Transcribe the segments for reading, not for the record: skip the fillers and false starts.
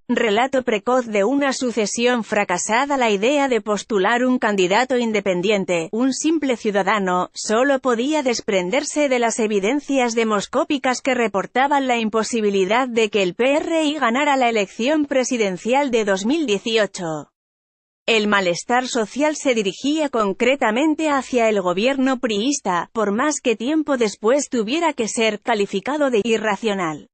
Relato precoz de una sucesión fracasada. La idea de postular un candidato independiente, un simple ciudadano, solo podía desprenderse de las evidencias demoscópicas que reportaban la imposibilidad de que el PRI ganara la elección presidencial de 2018. El malestar social se dirigía concretamente hacia el gobierno priista, por más que tiempo después tuviera que ser calificado de irracional.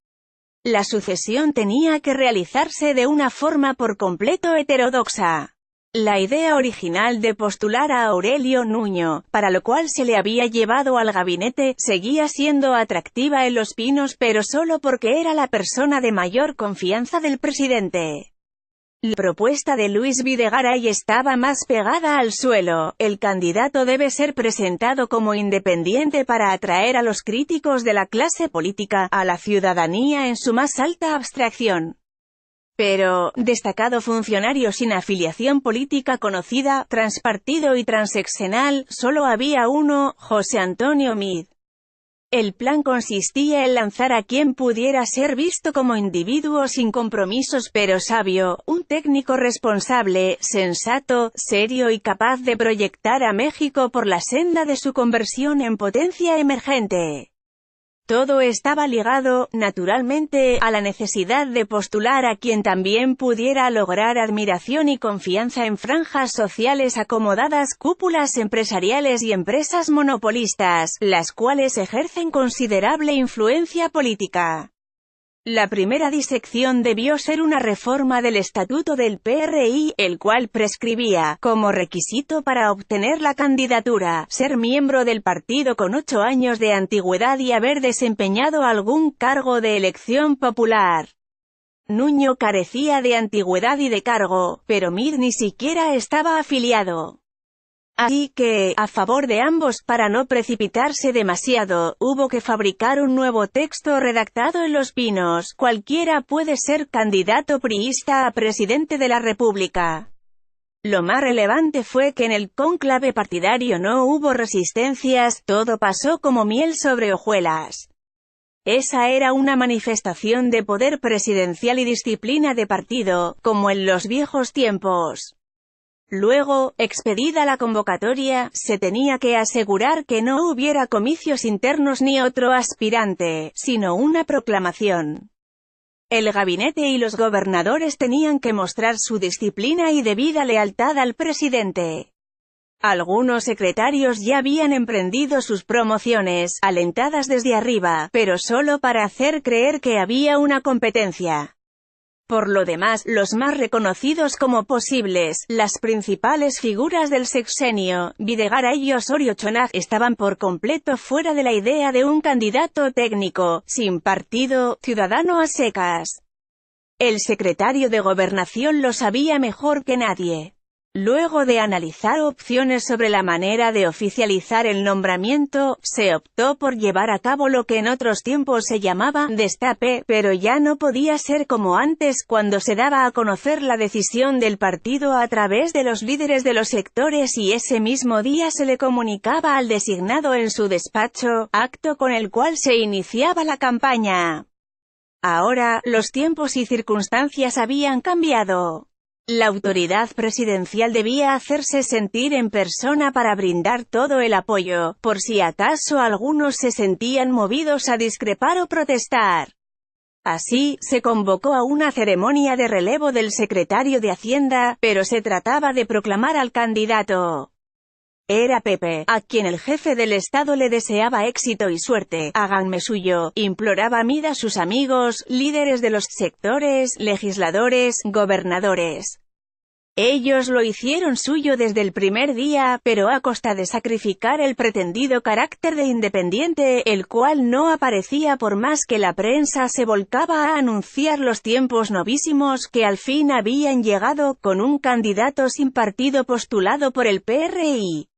La sucesión tenía que realizarse de una forma por completo heterodoxa. La idea original de postular a Aurelio Nuño, para lo cual se le había llevado al gabinete, seguía siendo atractiva en Los Pinos, pero solo porque era la persona de mayor confianza del presidente. La propuesta de Luis Videgaray estaba más pegada al suelo. El candidato debe ser presentado como independiente para atraer a los críticos de la clase política, a la ciudadanía en su más alta abstracción. Pero, destacado funcionario sin afiliación política conocida, transpartido y transeccional, solo había uno: José Antonio Meade. El plan consistía en lanzar a quien pudiera ser visto como individuo sin compromisos pero sabio, un técnico responsable, sensato, serio y capaz de proyectar a México por la senda de su conversión en potencia emergente. Todo estaba ligado, naturalmente, a la necesidad de postular a quien también pudiera lograr admiración y confianza en franjas sociales acomodadas, cúpulas empresariales y empresas monopolistas, las cuales ejercen considerable influencia política. La primera disección debió ser una reforma del estatuto del PRI, el cual prescribía, como requisito para obtener la candidatura, ser miembro del partido con 8 años de antigüedad y haber desempeñado algún cargo de elección popular. Nuño carecía de antigüedad y de cargo, pero Meade ni siquiera estaba afiliado. Así que, a favor de ambos, para no precipitarse demasiado, hubo que fabricar un nuevo texto redactado en Los Pinos: cualquiera puede ser candidato priista a presidente de la República. Lo más relevante fue que en el cónclave partidario no hubo resistencias, todo pasó como miel sobre hojuelas. Esa era una manifestación de poder presidencial y disciplina de partido, como en los viejos tiempos. Luego, expedida la convocatoria, se tenía que asegurar que no hubiera comicios internos ni otro aspirante, sino una proclamación. El gabinete y los gobernadores tenían que mostrar su disciplina y debida lealtad al presidente. Algunos secretarios ya habían emprendido sus promociones, alentadas desde arriba, pero solo para hacer creer que había una competencia. Por lo demás, los más reconocidos como posibles, las principales figuras del sexenio, Videgaray y Osorio Chong, estaban por completo fuera de la idea de un candidato técnico, sin partido, ciudadano a secas. El secretario de Gobernación lo sabía mejor que nadie. Luego de analizar opciones sobre la manera de oficializar el nombramiento, se optó por llevar a cabo lo que en otros tiempos se llamaba destape, pero ya no podía ser como antes, cuando se daba a conocer la decisión del partido a través de los líderes de los sectores y ese mismo día se le comunicaba al designado en su despacho, acto con el cual se iniciaba la campaña. Ahora, los tiempos y circunstancias habían cambiado. La autoridad presidencial debía hacerse sentir en persona para brindar todo el apoyo, por si acaso algunos se sentían movidos a discrepar o protestar. Así, se convocó a una ceremonia de relevo del secretario de Hacienda, pero se trataba de proclamar al candidato. Era Pepe, a quien el jefe del Estado le deseaba éxito y suerte. «Háganme suyo», imploraba Meade a sus amigos, líderes de los sectores, legisladores, gobernadores. Ellos lo hicieron suyo desde el primer día, pero a costa de sacrificar el pretendido carácter de independiente, el cual no aparecía por más que la prensa se volcaba a anunciar los tiempos novísimos que al fin habían llegado, con un candidato sin partido postulado por el PRI.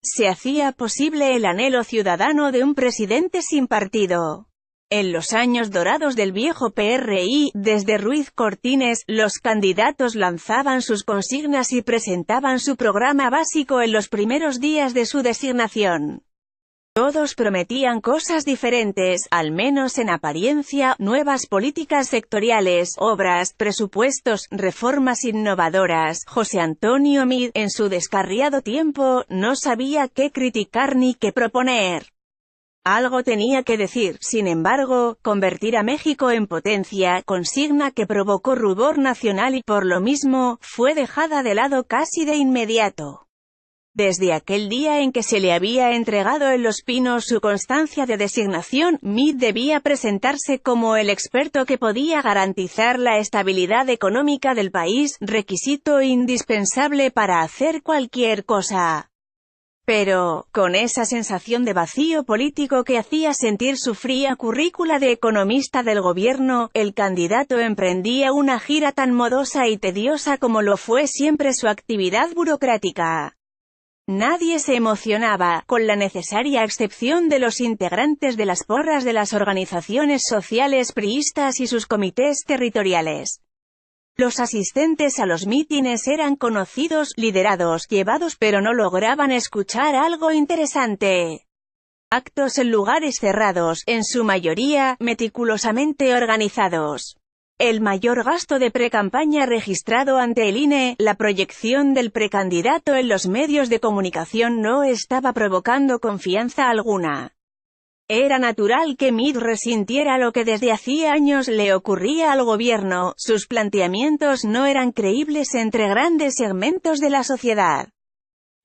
Se hacía posible el anhelo ciudadano de un presidente sin partido. En los años dorados del viejo PRI, desde Ruiz Cortines, los candidatos lanzaban sus consignas y presentaban su programa básico en los primeros días de su designación. Todos prometían cosas diferentes, al menos en apariencia: nuevas políticas sectoriales, obras, presupuestos, reformas innovadoras. José Antonio Meade, en su descarriado tiempo, no sabía qué criticar ni qué proponer. Algo tenía que decir. Sin embargo, convertir a México en potencia, consigna que provocó rubor nacional y, por lo mismo, fue dejada de lado casi de inmediato. Desde aquel día en que se le había entregado en Los Pinos su constancia de designación, Meade debía presentarse como el experto que podía garantizar la estabilidad económica del país, requisito indispensable para hacer cualquier cosa. Pero, con esa sensación de vacío político que hacía sentir su fría currícula de economista del gobierno, el candidato emprendía una gira tan modosa y tediosa como lo fue siempre su actividad burocrática. Nadie se emocionaba, con la necesaria excepción de los integrantes de las porras de las organizaciones sociales priistas y sus comités territoriales. Los asistentes a los mítines eran conocidos, liderados, llevados, pero no lograban escuchar algo interesante. Actos en lugares cerrados, en su mayoría, meticulosamente organizados. El mayor gasto de precampaña registrado ante el INE, la proyección del precandidato en los medios de comunicación no estaba provocando confianza alguna. Era natural que Meade resintiera lo que desde hacía años le ocurría al gobierno: sus planteamientos no eran creíbles entre grandes segmentos de la sociedad.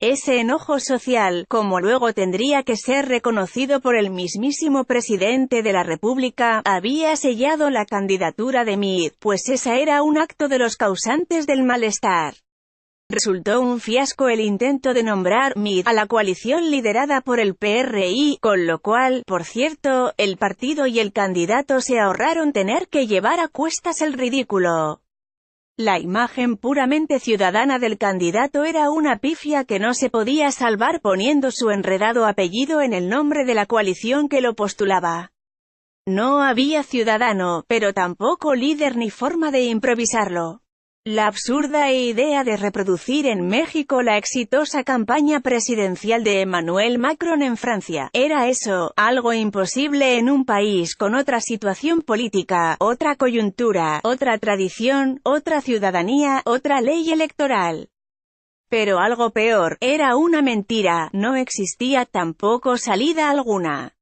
Ese enojo social, como luego tendría que ser reconocido por el mismísimo presidente de la República, había sellado la candidatura de Meade, pues esa era un acto de los causantes del malestar. Resultó un fiasco el intento de nombrar Meade a la coalición liderada por el PRI, con lo cual, por cierto, el partido y el candidato se ahorraron tener que llevar a cuestas el ridículo. La imagen puramente ciudadana del candidato era una pifia que no se podía salvar poniendo su enredado apellido en el nombre de la coalición que lo postulaba. No había ciudadano, pero tampoco líder ni forma de improvisarlo. La absurda idea de reproducir en México la exitosa campaña presidencial de Emmanuel Macron en Francia, era eso, algo imposible en un país con otra situación política, otra coyuntura, otra tradición, otra ciudadanía, otra ley electoral. Pero algo peor, era una mentira, no existía tampoco salida alguna.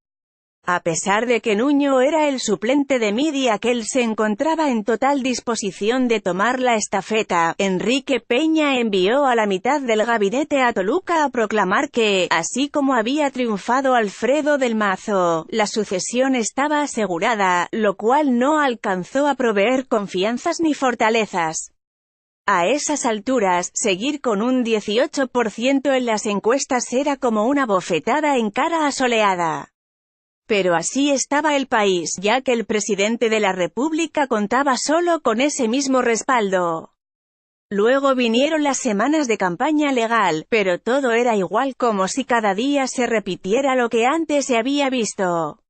A pesar de que Nuño era el suplente de Meade y aquel se encontraba en total disposición de tomar la estafeta, Enrique Peña envió a la mitad del gabinete a Toluca a proclamar que, así como había triunfado Alfredo del Mazo, la sucesión estaba asegurada, lo cual no alcanzó a proveer confianzas ni fortalezas. A esas alturas, seguir con un 18% en las encuestas era como una bofetada en cara asoleada. Pero así estaba el país, ya que el presidente de la República contaba solo con ese mismo respaldo. Luego vinieron las semanas de campaña legal, pero todo era igual, como si cada día se repitiera lo que antes se había visto.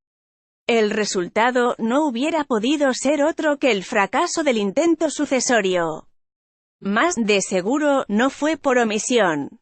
El resultado no hubiera podido ser otro que el fracaso del intento sucesorio. Más de seguro, no fue por omisión.